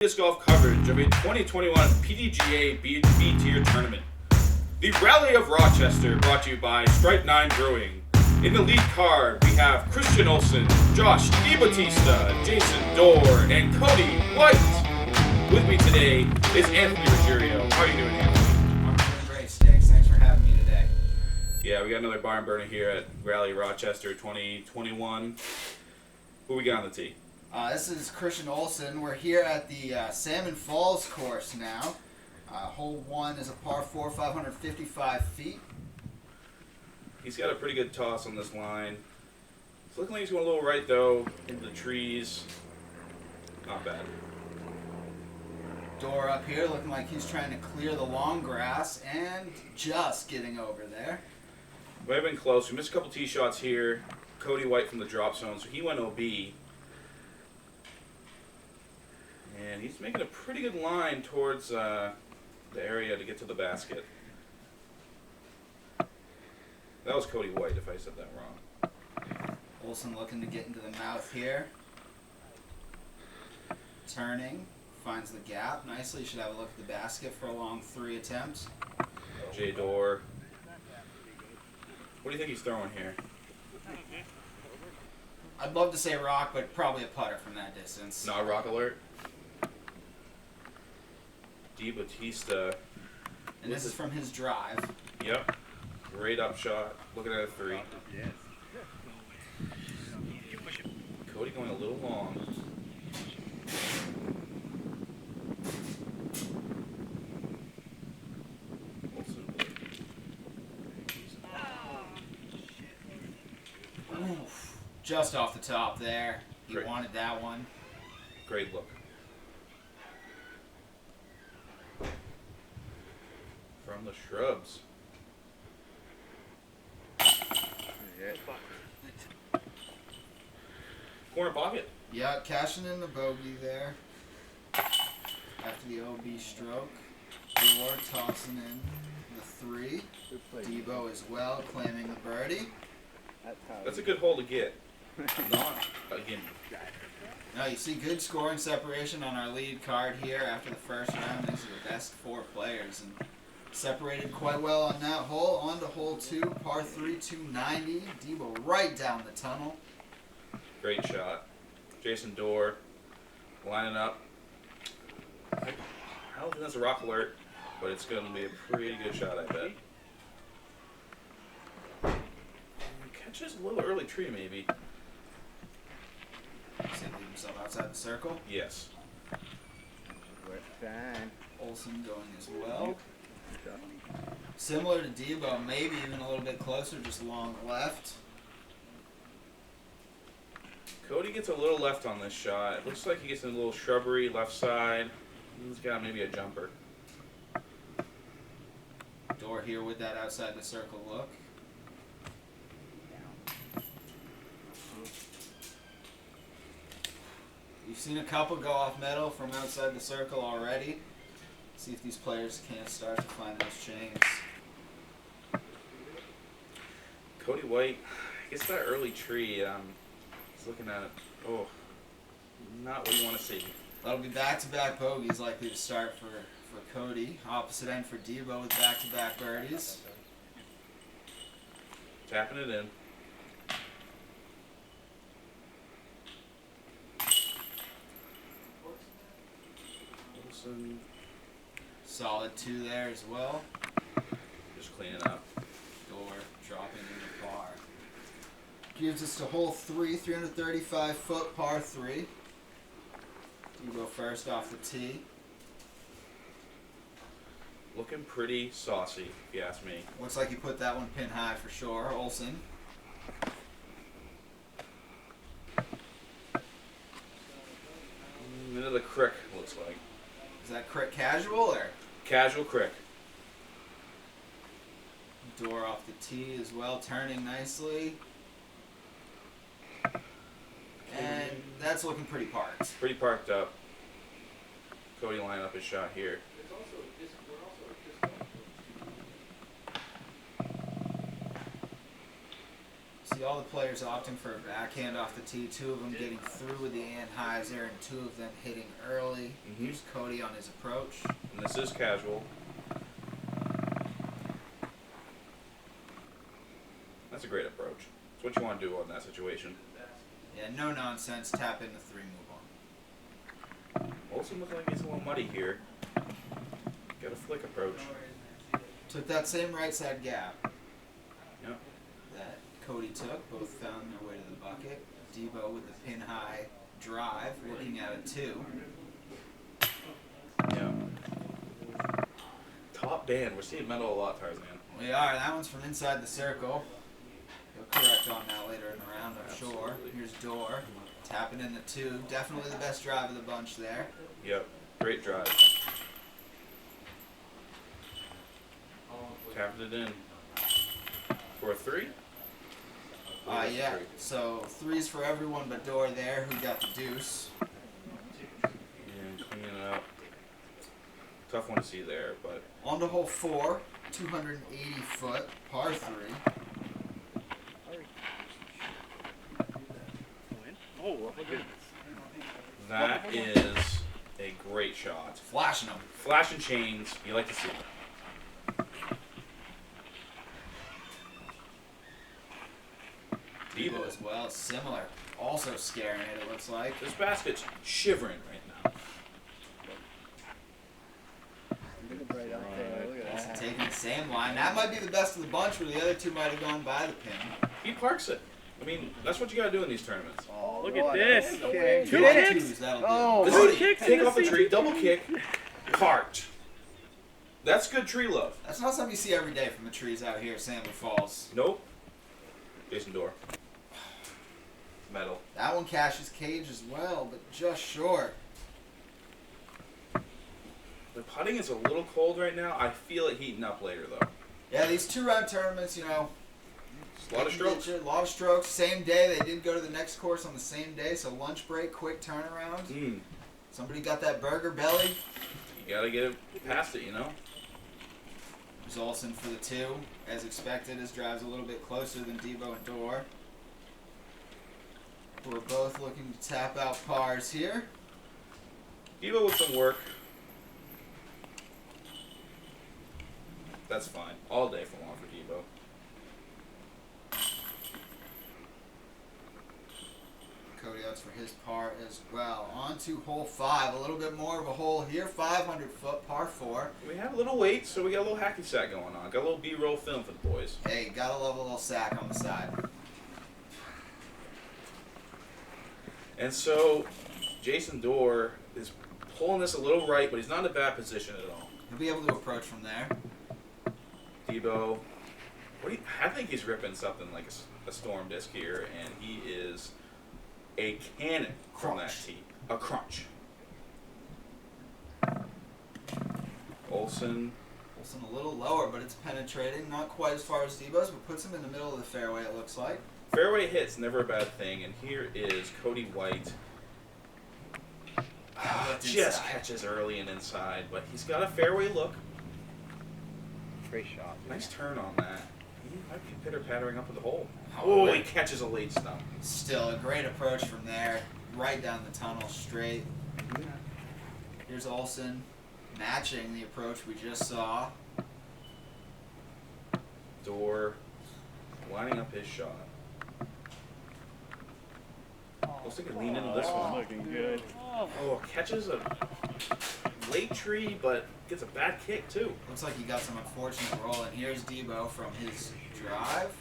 Disc golf coverage of a 2021 PDGA B tier tournament. The Rally of Rochester, brought to you by Stripe 9 Brewing. In the lead card, we have Christian Olsen, Josh DiBattista, Jason Dorr, and Cody White. With me today is Anthony Ruggiero. How are you doing, Anthony? I'm doing great, Sticks. Thanks for having me today. Yeah, we got another barn burner here at Rally Rochester 2021. Who we got on the tee? This is Christian Olsen. We're here at the Salmon Falls course now. Hole 1 is a par 4, 555 feet. He's got a pretty good toss on this line. It's looking like he's going a little right, though, into the trees. Not bad. Door up here looking like he's trying to clear the long grass and just getting over there. We have been close. We missed a couple tee shots here. Cody White from the drop zone, so he went OB. And he's making a pretty good line towards the area to get to the basket. That was Cody White, if I said that wrong. Olsen looking to get into the mouth here. Turning, finds the gap nicely. Should have a look at the basket for a long 3 attempts. J. Dorr. What do you think he's throwing here? I'd love to say rock, but probably a putter from that distance. Not rock alert. DiBattista. And this is from his drive. Yep. Great up shot. Looking at a 3. Cody going a little long. Oof. Just off the top there. He Great. wanted that one. Great look. From the shrubs. Corner pocket. Yeah, cashing in the bogey there. After the OB stroke. Door tossing in the 3. Debo as well, claiming the birdie. That's a good hole to get. Not again. Now you see good scoring separation on our lead card here after the first round. These are the best 4 players and separated quite well on that hole. On to hole 2, par 3, 290. Debo right down the tunnel. Great shot. Jason Dorr lining up. I don't think that's a rock alert, but it's going to be a pretty good shot, I bet. Catches a little early tree, maybe. See him leave himself outside the circle. Yes. Olsen going as well. Similar to Debo, maybe even a little bit closer, just long left. Cody gets a little left on this shot. It looks like he gets in a little shrubbery left side. He's got maybe a jumper. Door here with that outside the circle look. We've seen a couple go off metal from outside the circle already. See if these players can't start to find those chains. Cody White gets that early tree. He's looking at it. Oh, not what you want to see. That'll be back-to-back bogeys likely to start for Cody. Opposite end for Debo with back-to-back birdies. Tapping it in. Wilson Solid 2 there as well. just cleaning up. Door dropping into par. Gives us to hole 3, 335-foot par 3. Debo first off the tee. Looking pretty saucy, if you ask me. Looks like he put that one pin high for sure, Olsen. Into the crick, looks like. Is that crick casual or? Casual crick. Door off the tee as well, turning nicely. And that's looking pretty parked. Pretty parked up. Cody lining up his shot here. See See all the players opting for a backhand off the tee. 2 of them getting through with the Anheuser, and 2 of them hitting early. Here's Cody on his approach. And this is casual. That's a great approach. It's what you want to do on that situation. Yeah, no nonsense. Tap in the 3, move on. Olsen looks like he's a little muddy here. Got a flick approach. Took that same right side gap Yep. that Cody took. Both found their way to the bucket. Debo with the pin high drive, looking at a 2. Yeah. Top band. We're seeing metal a lot, Tarzan. We are. That one's from inside the circle. He'll correct on that later in the round, I'm sure. Here's Door. Tapping in the 2. Definitely the best drive of the bunch there. Yep. Great drive. Tapped it in. For a 3? Yeah. So 3s for everyone but Door there, who got the deuce. And cleaning it up. Tough one to see there, but On to hole 4, 280 foot, par 3. Oh, look at this. that is a great shot. Flashing them. Flash and chains, you like to see. Debo as well, similar. Also scaring it looks like. This basket's shivering right now. Right out there. Look at Olsen that. taking the same line. That might be the best of the bunch, where the other 2 might have gone by the pin. He parks it. I mean, that's what you gotta do in these tournaments. Oh, look at this. Okay. 2 Two kicks. twos, that'll do. Oh, This two is kicks take in off a the tree, seat. double kick, parked. That's good tree love. That's not something you see every day from the trees out here at Sandler Falls. Nope. Jason Door. Metal. That one cashes cage as well, but just short. The putting is a little cold right now. I feel it heating up later though. Yeah, these 2-round tournaments, you know. Just a lot of strokes. A lot of strokes. Same day. They did go to the next course on the same day, so lunch break, quick turnaround. Somebody got that burger belly. You gotta get it past it, you know? There's Olsen for the 2. As expected, his drive's a little bit closer than Debo and Door. We're both looking to tap out pars here. Debo with some work. That's fine. All day for one for Debo. Cody outs for his par as well. On to hole 5. A little bit more of a hole here. 500 foot, par 4. We have a little weight, so we got a little hacky sack going on. Got a little B-roll film for the boys. Hey, gotta love a little sack on the side. And so, Jason Door is pulling this a little right, but he's not in a bad position at all. He'll be able to approach from there. Debo, I think he's ripping something like a storm disc here, and he is a cannon from that Crunch. tee. A crunch. Olsen. Olsen a little lower, but it's penetrating. Not quite as far as Debo's, but puts him in the middle of the fairway, it looks like. Fairway hits, never a bad thing, and here is Cody White. Just inside. catches early and inside, but he's got a fairway look. Great shot. Nice turn on that. He might be pitter-pattering up to the hole. Oh, Oh, he catches a late stump. Still a great approach from there. Right down the tunnel, straight. Here's Olsen matching the approach we just saw. Door lining up his shot. Looks like he can lean into this one. Looking good. Oh, catches a late tree, but gets a bad kick too. Looks like he got some unfortunate roll, and here's Debo from his drive.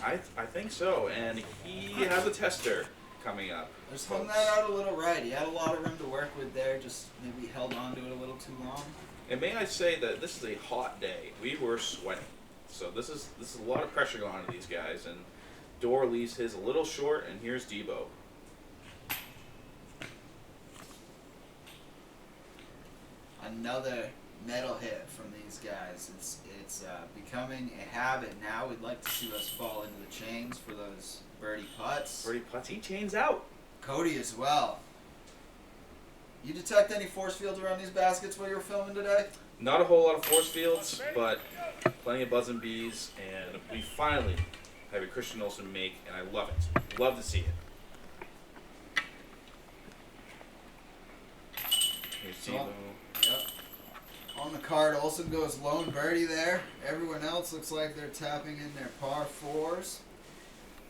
I think so, and he has a tester coming up. Just hung that out a little right. He had a lot of room to work with there, just maybe held on to it a little too long. And may I say that this is a hot day. We were sweating, so this is a lot of pressure going on to these guys. And Door leaves his a little short, and here's Debo. Another metal hit from these guys. It's becoming a habit now. We'd like to see us fall into the chains for those birdie putts. Birdie putts, he chains out. Cody as well. You detect any force fields around these baskets while you were filming today? Not a whole lot of force fields, but plenty of buzz and bees, and we finally have a Christian Olsen make, and I love it. Love to see it. Here's So, Tebow. Yep. On the card, Olsen goes lone birdie there. Everyone else looks like they're tapping in their par 4s.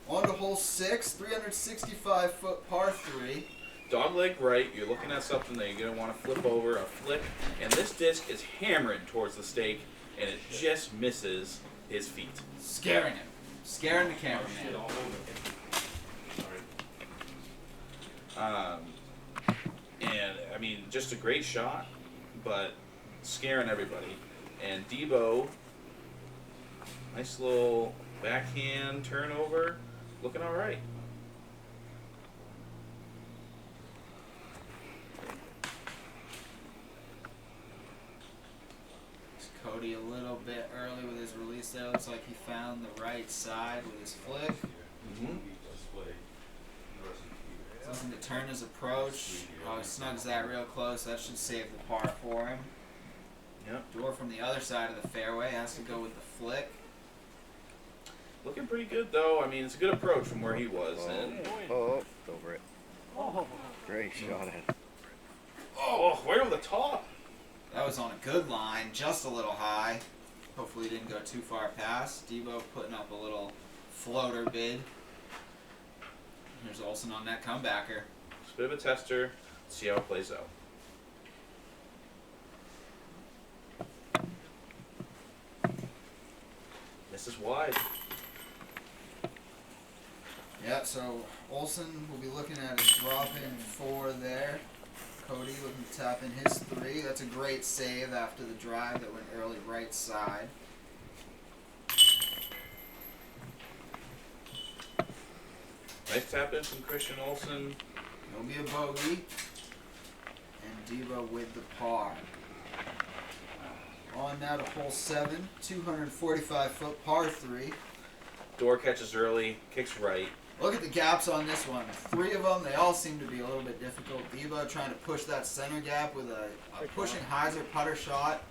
On to hole 6, 365-foot par 3. Dogleg right, you're looking at something that you're going to want to flip over, a flick, and this disc is hammering towards the stake, and it just misses his feet. Scaring him. Scaring the cameraman. And, I mean, just a great shot, but scaring everybody. And Debo, nice little backhand turnover, looking all right. Cody a little bit early with his release there. Looks like he found the right side with his flick. Looking to turn his approach. Oh, he snugs that real close. That should save the par for him. Yep. Door from the other side of the fairway has to go with the flick. Looking pretty good, though. I mean, it's a good approach from where he was. And Over it. Oh, great shot at it. oh, right over the top. That was on a good line, just a little high. Hopefully it didn't go too far past. Debo putting up a little floater bid. Here's Olsen on that comebacker. It's a bit of a tester. Let's see how it plays out. This is wide. Yeah, so Olsen will be looking at a drop-in 4 there. Cody looking to tap in his 3. That's a great save after the drive that went early right side. Nice tap in from Christian Olsen. It'll be a bogey. And Debo with the par. On now to hole 7, 245-foot par 3. Door catches early, kicks right. Look at the gaps on this one. 3 of them, they all seem to be a little bit difficult. Debo trying to push that center gap with a pushing hyzer putter shot.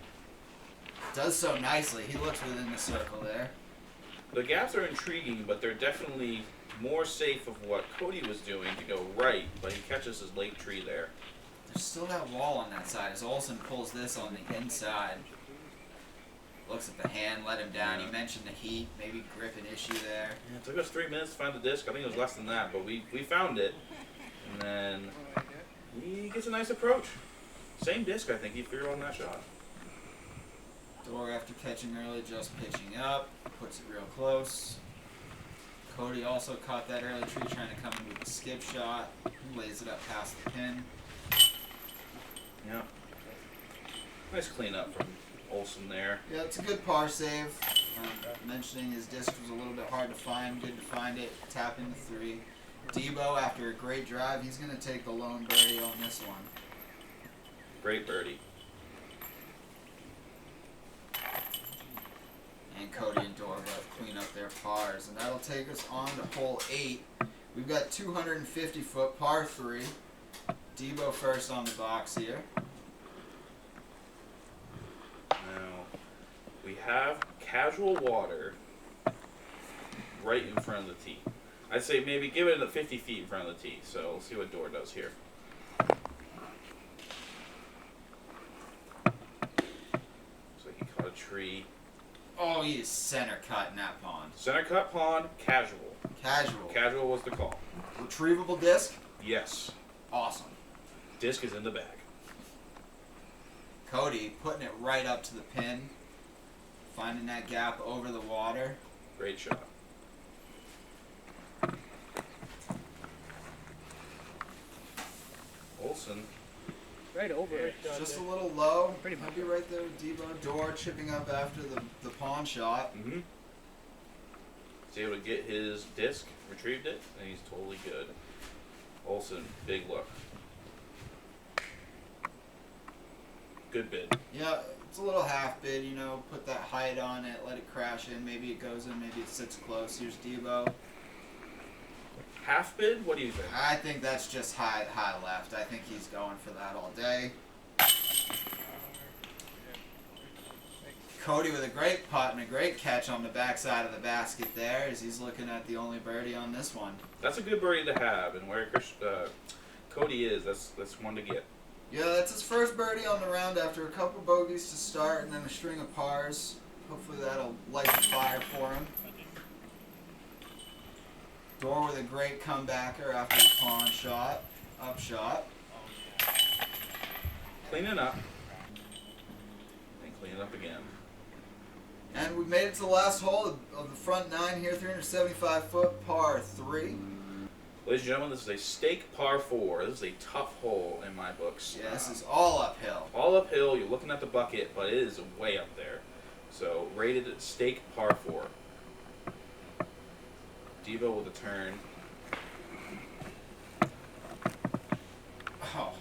Does so nicely. He looks within the circle there. The gaps are intriguing, but they're definitely more safe of what Cody was doing to go right, but he catches his late tree there. There's still that wall on that side as Olsen pulls this on the inside. Looks at the hand, let him down. He mentioned the heat, maybe grip an issue there. Yeah, it took us 3 minutes to find the disc. I think it was less than that, but we found it. And then he gets a nice approach. Same disc, I think, he threw on that shot. Door after catching early, just pitching up. Puts it real close. Cody also caught that early tree trying to come in with a skip shot. He lays it up past the pin. Yeah. Nice cleanup from Olsen there. Yeah, it's a good par save. Mentioning his disc was a little bit hard to find. Good to find it. Tap into 3. Debo, after a great drive, he's going to take the lone birdie on this one. Great birdie. And Cody and Door both clean up their pars. And that'll take us on to hole 8. We've got 250-foot par 3. Debo first on the box here. Now, we have casual water right in front of the tee. I'd say maybe give it 50 feet in front of the tee. So we'll see what Door does here. So he caught a tree. Oh, he is center cut in that pond. Center cut pond, casual. Casual. Casual was the call. Retrievable disc? Yes. Awesome. Disc is in the bag. Cody putting it right up to the pin. Finding that gap over the water. Great shot. Olsen. Right over it. Just a little low. I'll be right there with Debo. Door chipping up after the pond shot. Mm-hmm. Was able to get his disc, retrieved it, and he's totally good. Olsen, big look. Good bid. Yeah, it's a little half bid, you know, put that height on it, let it crash in, maybe it goes in, maybe it sits close. Here's Debo. Half bid? What do you think? I think that's just high left. I think he's going for that all day. Cody with a great putt and a great catch on the backside of the basket there as he's looking at the only birdie on this one. That's a good birdie to have, and where Cody is, that's one to get. Yeah, that's his first birdie on the round after a couple bogeys to start and then a string of pars. Hopefully that'll light the fire for him. Door with a great comebacker after the pawn shot. Up shot. Cleaning up. And cleaning up again. And we made it to the last hole of the front nine here, 375-foot par 3. Ladies and gentlemen, this is a stake par 4. This is a tough hole in my books. Yeah, this is all uphill. All uphill, you're looking at the bucket, but it is way up there. So, rated stake par 4. Devo with a turn. Oh.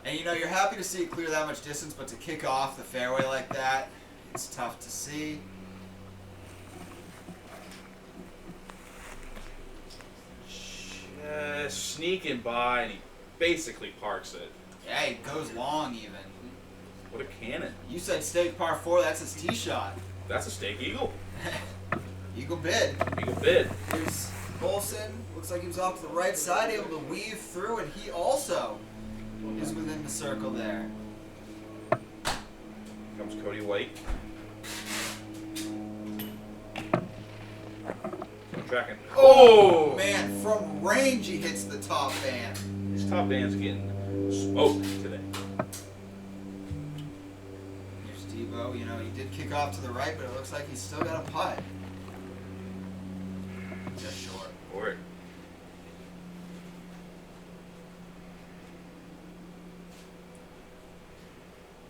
And you know, you're happy to see it clear that much distance, but to kick off the fairway like that, it's tough to see. Just sneaking by, and he basically parks it. Yeah, he goes long even. What a cannon. You said stake par 4, that's his tee shot. That's a stake eagle. Eagle bid. Eagle bid. Here's Olsen. Looks like he was off to the right side, able to weave through, and he also is within the circle there. Comes Cody White. I'm tracking. Oh! Man, from range he hits the top band. These top bands are getting smoked today. Here's Devo. You know, he did kick off to the right, but it looks like he's still got a putt. Just short. For it.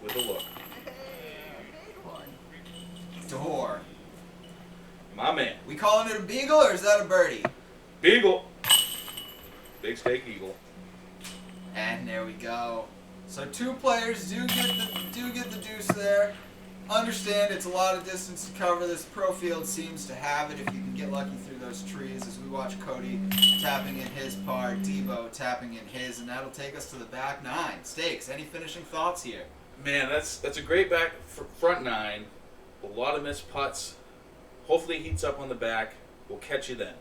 With a look. Door. My man. We calling it a beagle or is that a birdie? Beagle. Big stake eagle. And there we go. So two players do get the deuce there. Understand it's a lot of distance to cover. This pro field seems to have it if you can get lucky through those trees as we watch Cody tapping in his par, Devo tapping in his, and that'll take us to the back nine. Stakes, any finishing thoughts here? Man, that's a great front nine. A lot of missed putts. Hopefully it heats up on the back. We'll catch you then.